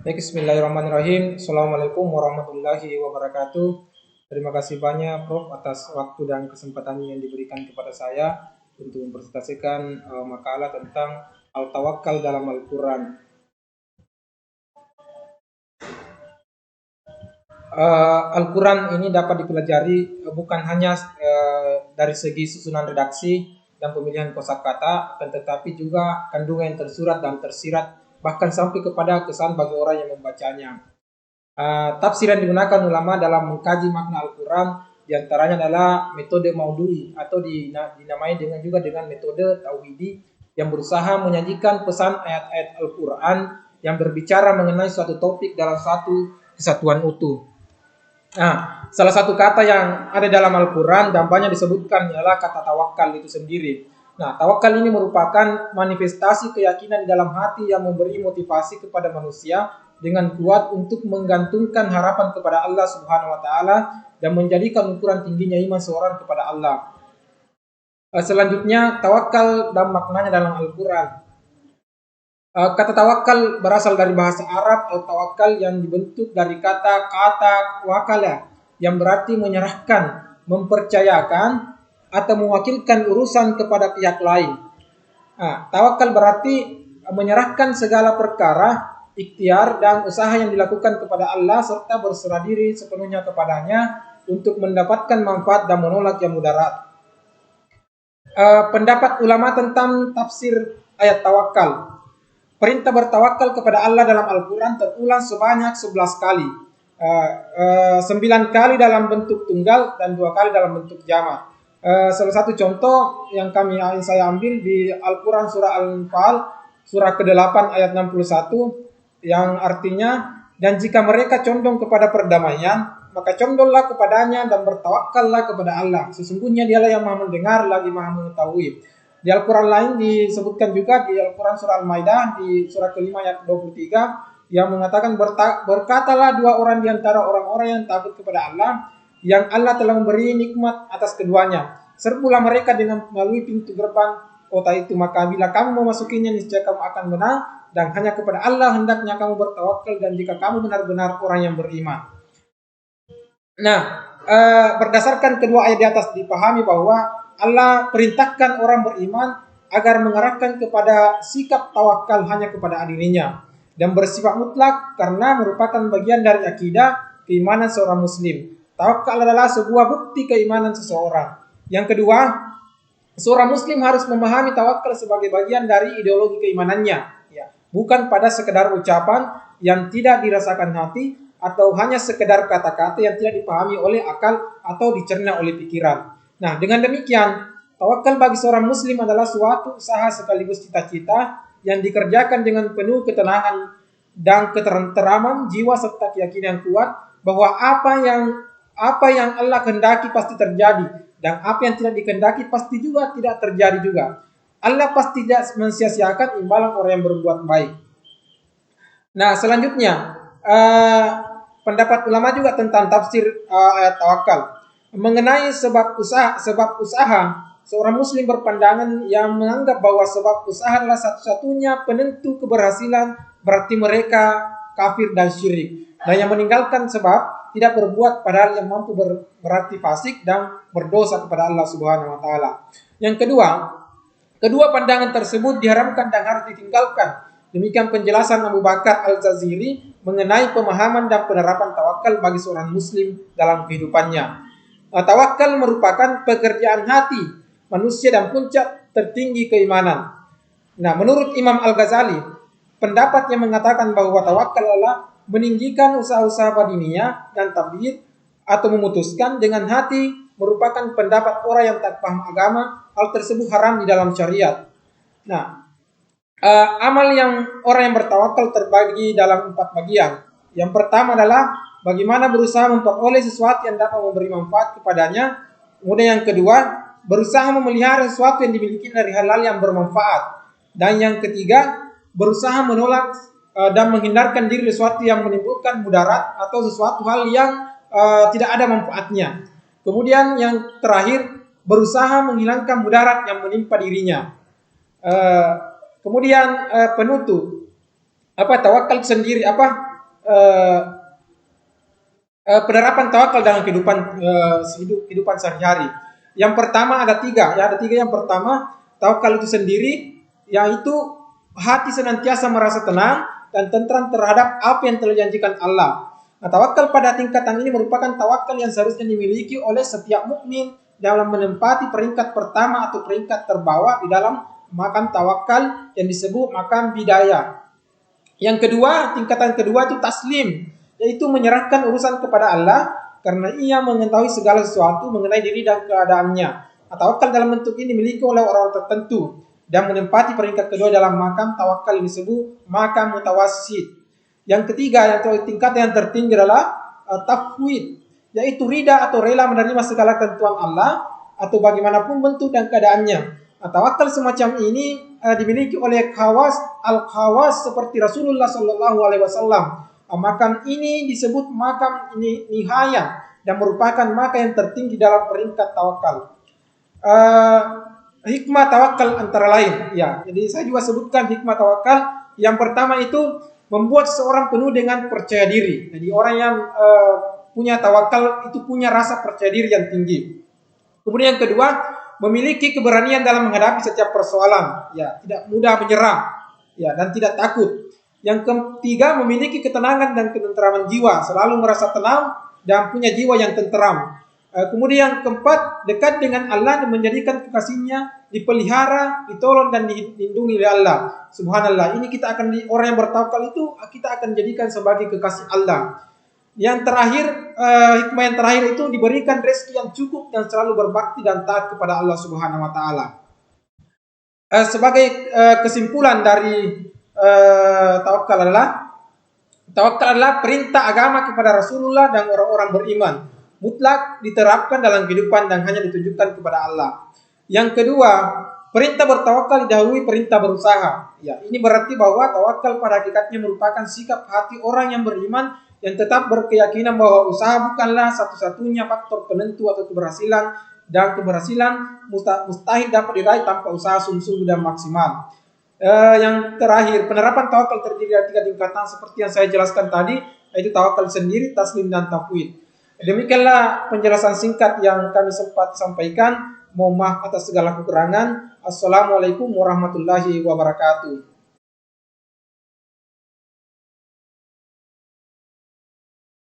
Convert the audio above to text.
Baik, bismillahirrahmanirrahim. Assalamualaikum warahmatullahi wabarakatuh. Terima kasih banyak Prof atas waktu dan kesempatan yang diberikan kepada saya untuk mempresentasikan makalah tentang al-tawakkal dalam Al-Quran. Al-Quran ini dapat dipelajari bukan hanya dari segi susunan redaksi dan pemilihan kosakata, akan tetapi juga kandungan yang tersurat dan tersirat, bahkan sampai kepada kesan bagi orang yang membacanya. Tafsir yang digunakan ulama dalam mengkaji makna Al-Quran diantaranya adalah metode maudhu'i atau dinamai juga dengan metode tauhidi yang berusaha menyajikan pesan ayat-ayat Al-Quran yang berbicara mengenai suatu topik dalam satu kesatuan utuh. Salah satu kata yang ada dalam Al-Quran dan banyak disebutkan ialah kata tawakal itu sendiri. Tawakal ini merupakan manifestasi keyakinan di dalam hati yang memberi motivasi kepada manusia dengan kuat untuk menggantungkan harapan kepada Allah Subhanahu wa taala dan menjadikan ukuran tingginya iman seorang kepada Allah. Selanjutnya, tawakal dan maknanya dalam Al-Quran. Kata tawakal berasal dari bahasa Arab al-tawakkal yang dibentuk dari kata wakala yang berarti menyerahkan, mempercayakan atau mewakilkan urusan kepada pihak lain. Tawakal berarti menyerahkan segala perkara, ikhtiar dan usaha yang dilakukan kepada Allah serta berserah diri sepenuhnya kepadanya untuk mendapatkan manfaat dan menolak yang mudarat. Pendapat ulama tentang tafsir ayat tawakal. Perintah bertawakal kepada Allah dalam Al-Quran terulang sebanyak 11 kali. 9 kali dalam bentuk tunggal dan 2 kali dalam bentuk jamak. Salah satu contoh yang saya ambil di Al-Quran surah Al-Anfal surah ke-8 ayat 61 yang artinya, dan jika mereka condong kepada perdamaian maka condonglah kepadanya dan bertawakkallah kepada Allah. Sesungguhnya dialah yang maha mendengar lagi maha mengetahui. Di Al-Quran lain disebutkan juga di Al-Quran surah Al-Maidah di surah ke-5 ayat 23 yang mengatakan berkatalah dua orang di antara orang-orang yang takut kepada Allah yang Allah telah memberi nikmat atas keduanya. Serbulah mereka dengan melalui pintu gerbang kota itu, maka bila kamu memasukinya niscaya kamu akan menang dan hanya kepada Allah hendaknya kamu bertawakal dan jika kamu benar-benar orang yang beriman. Berdasarkan kedua ayat di atas dipahami bahwa Allah perintahkan orang beriman agar mengarahkan kepada sikap tawakal hanya kepada dirinya dan bersifat mutlak karena merupakan bagian dari akidah keimanan seorang muslim. Tawakal adalah sebuah bukti keimanan seseorang. Yang kedua, seorang muslim harus memahami tawakal sebagai bagian dari ideologi keimanannya, bukan pada sekedar ucapan yang tidak dirasakan hati atau hanya sekedar kata-kata yang tidak dipahami oleh akal atau dicerna oleh pikiran. Dengan demikian, tawakal bagi seorang muslim adalah suatu usaha sekaligus cita-cita yang dikerjakan dengan penuh ketenangan dan ketenteraman jiwa serta keyakinan kuat bahwa apa yang Allah kehendaki pasti terjadi dan apa yang tidak dikehendaki pasti juga tidak terjadi juga. Allah pasti tidak mensia-siakan imbalan orang yang berbuat baik. Selanjutnya, pendapat ulama juga tentang tafsir ayat tawakal. Mengenai sebab usaha, seorang muslim berpandangan yang menganggap bahwa sebab usaha adalah satu-satunya penentu keberhasilan, berarti mereka kafir dan syirik. Dan yang meninggalkan sebab tidak berbuat padahal yang mampu berarti fasik dan berdosa kepada Allah Subhanahu wa taala. Yang kedua pandangan tersebut diharamkan dan harus ditinggalkan. Demikian penjelasan Abu Bakar Al-Jaziri mengenai pemahaman dan penerapan tawakal bagi seorang muslim dalam kehidupannya. Tawakal merupakan pekerjaan hati manusia dan puncak tertinggi keimanan. Menurut Imam Al-Ghazali, pendapatnya mengatakan bahwa tawakal adalah meninggikan usaha-usaha badiniah dan tabligh atau memutuskan dengan hati merupakan pendapat orang yang tak paham agama. Hal tersebut haram di dalam syariat. Amal yang orang yang bertawakal terbagi dalam 4 bagian. Yang pertama adalah bagaimana berusaha memperoleh sesuatu yang dapat memberi manfaat kepadanya. Kemudian yang kedua, berusaha memelihara sesuatu yang dimiliki dari halal yang bermanfaat. Dan yang ketiga, berusaha menolak dan menghindarkan diri sesuatu yang menimbulkan mudarat atau sesuatu hal yang tidak ada manfaatnya. Kemudian yang terakhir, berusaha menghilangkan mudarat yang menimpa dirinya. Kemudian penutup tawakal sendiri eh, penerapan tawakal dalam kehidupan sehari-hari. Yang pertama ada tiga, ya ada tiga. Yang pertama, tawakal itu sendiri, yaitu hati senantiasa merasa tenang dan tentram terhadap apa yang telah dijanjikan Allah. Nah, tawakal pada tingkatan ini merupakan tawakal yang seharusnya dimiliki oleh setiap mukmin dalam menempati peringkat pertama atau peringkat terbawah di dalam makam tawakal yang disebut makam bidayah. Yang kedua, tingkatan kedua itu taslim, yaitu menyerahkan urusan kepada Allah karena ia mengetahui segala sesuatu mengenai diri dan keadaannya. Tawakal dalam bentuk ini dimiliki oleh orang tertentu dan menempati peringkat kedua dalam makam tawakal yang disebut makam mutawassit. Yang ketiga, yang tingkat yang tertinggi adalah tafwid, yaitu rida atau rela menerima segala ketentuan Allah atau bagaimanapun bentuk dan keadaannya. Tawakal semacam ini dimiliki oleh al-khawas seperti Rasulullah Shallallahu Alaihi Wasallam. Makam ini disebut makam ini nihaya dan merupakan makam yang tertinggi dalam peringkat tawakal. Hikmah tawakal antara lain, ya. Jadi saya juga sebutkan hikmah tawakal. Yang pertama itu membuat seorang penuh dengan percaya diri. Jadi orang yang punya tawakal itu punya rasa percaya diri yang tinggi. Kemudian yang kedua, memiliki keberanian dalam menghadapi setiap persoalan, ya, tidak mudah menyerah, ya, dan tidak takut. Yang ketiga, memiliki ketenangan dan ketentraman jiwa, selalu merasa tenang dan punya jiwa yang tenteram. Kemudian yang keempat, dekat dengan Allah dan menjadikan kekasihnya dipelihara, ditolong dan dilindungi oleh Allah. Subhanallah, ini kita akan orang yang bertawakal itu kita akan jadikan sebagai kekasih Allah. Yang terakhir, hikmah yang terakhir itu diberikan rezeki yang cukup dan selalu berbakti dan taat kepada Allah Subhanahu wa taala. Sebagai kesimpulan dari tawakal adalah perintah agama kepada Rasulullah dan orang-orang beriman. Mutlak diterapkan dalam kehidupan dan hanya ditujukan kepada Allah. Yang kedua, perintah bertawakal didahului perintah berusaha. Ya, ini berarti bahwa tawakal pada hakikatnya merupakan sikap hati orang yang beriman yang tetap berkeyakinan bahwa usaha bukanlah satu-satunya faktor penentu atau keberhasilan, dan keberhasilan mustahil dapat diraih tanpa usaha sungguh-sungguh dan maksimal. Yang terakhir, penerapan tawakal terdiri dari tiga tingkatan seperti yang saya jelaskan tadi, yaitu tawakal sendiri, taslim, dan tafwid. Demikianlah penjelasan singkat yang kami sempat sampaikan. Mohon maaf atas segala kekurangan. Assalamualaikum warahmatullahi wabarakatuh.